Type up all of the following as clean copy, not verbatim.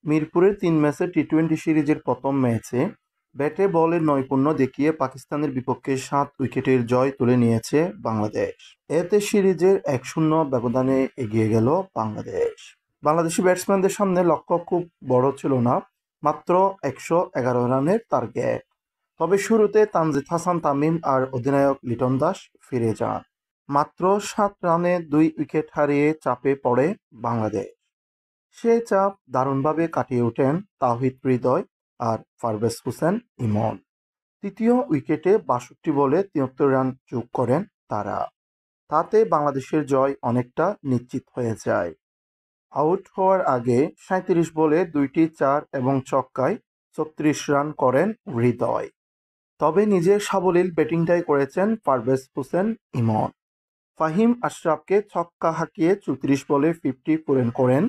মিরপুরের ৩ ম্যাচের টি-২০ সিরিজের প্রথম ম্যাচে ব্যাটে বলে নৈপুণ্য দেখিয়ে পাকিস্তানের বিপক্ষে ৭ উইকেটের জয় তুলে নিয়েছে বাংলাদেশ। এতে সিরিজের ১-০ ব্যবধানে এগিয়ে গেল বাংলাদেশ। বাংলাদেশি ব্যাটসম্যানদের সামনে লক্ষ্য খুব বড় ছিল না, মাত্র ১১১ রানের টার্গেট। তবে শুরুতে তানজিদ হাসান তামিম আর অধিনায়ক লিটন দাস ফিরে যান। মাত্র ৭ রানে ২ উইকেট হারিয়ে চাপে পড়ে বাংলাদেশ। সেই চাপ দারুণভাবে কাটিয়ে ওঠেন তাওহিদ হৃদয় আর পারভেজ হোসেন ইমন। তৃতীয় উইকেটে ৬২ বলে ৭৩ রান যোগ করেন তারা। তাতে বাংলাদেশের জয় অনেকটা নিশ্চিত হয়ে যায়। আউট হওয়ার আগে ৩৭ বলে ২টি ৪ এবং ছক্কায় ৩৬ রান করেন হৃদয়। তবে নিজের সাবলীল ব্যাটিংটাই করেছেন পারভেজ হোসেন ইমন। ফাহিম আশরাফকে ছক্কা হাঁকিয়ে ৩৪ বলে 50 পূরণ করেন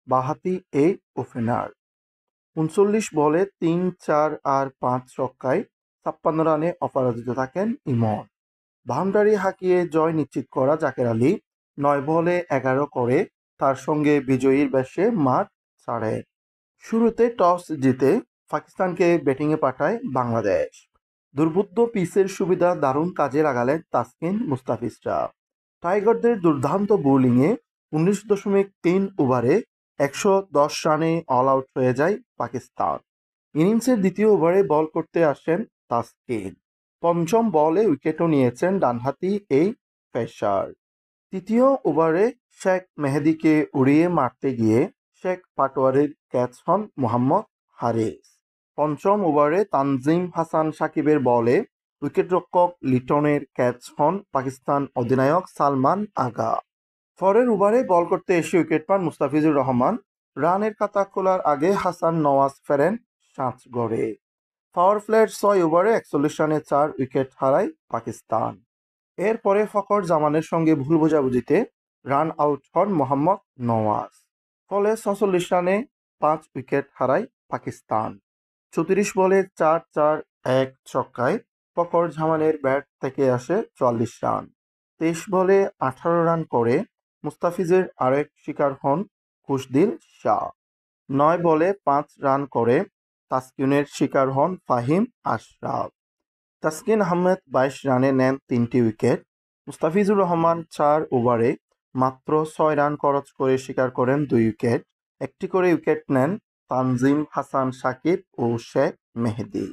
বাঁহাতি এই ওপেনার। ৩৯ বলে ৩, ৪ আর ৫ ছক্কায় ৫৬ রানে অপরাজিত থাকেন ইমন। বাউন্ডারি হাঁকিয়ে জয় নিশ্চিত করা জাকের আলী ৯ বলে ১১ করে তার সঙ্গে বিজয়ীর বেশে মাঠ ছাড়েন। শুরুতে টস জিতে পাকিস্তানকে ব্যাটিংয়ে পাঠায় বাংলাদেশ। দুর্বোধ্য পিচের সুবিধা দারুণ কাজে লাগালেন তাসকিন মুস্তাফিজরা। টাইগারদের দুর্দান্ত বোলিংয়ে ১৯.৩ ওভারে ১১০ রানে অল আউট হয়ে যায় পাকিস্তান। ইনিংসের দ্বিতীয় ওভারে বল করতে আসেন তাসকিন। পঞ্চম বলে উইকেটও নিয়েছেন ডানহাতি এই পেসার। তৃতীয় ওভারে শেখ মেহেদীকে উড়িয়ে মারতে গিয়ে শেখ পাটোয়ারির ক্যাচ হন মোহাম্মদ হারিস। পঞ্চম ওভারে তানজিম হাসান সাকিবের বলে উইকেটরক্ষক লিটনের ক্যাচ হন পাকিস্তান অধিনায়ক সালমান আগা। পরের ওভারে বল করতে এসে উইকেট পান মুস্তাফিজুর রহমান। রানের খাতা খোলার আগে হাসান নওয়াজ ফেরেন ৭ গড়ে। পাওয়ার প্লের ৬ ওভারে ৪১ রানে ৪ উইকেট হারায় পাকিস্তান। এরপরে ফখর জামানের সঙ্গে ভুল বোঝাবুঝিতে রান আউট হন মোহাম্মদ নওয়াজ। ফলে ৪৬ রানে ৫ উইকেট হারায় পাকিস্তান। ৩৪ বলে ৪, ৪, ১ ছক্কায় ফখর জামানের ব্যাট থেকে আসে ৪৪ রান। ২৩ বলে ১৮ রান করে মুস্তাফিজের আরেক শিকার হন খুশদিল শাহ। ৯ বলে ৫ রান করে তাসকিনের শিকার হন ফাহিম আশরাফ। তাসকিন আহমেদ ২২ রানে নেন ৩টি উইকেট। মুস্তাফিজুর রহমান ৪ ওভারে মাত্র ৬ রান খরচ করে শিকার করেন ২ উইকেট। একটি করে উইকেট নেন তানজিম হাসান সাকিব ও শেখ মেহেদী।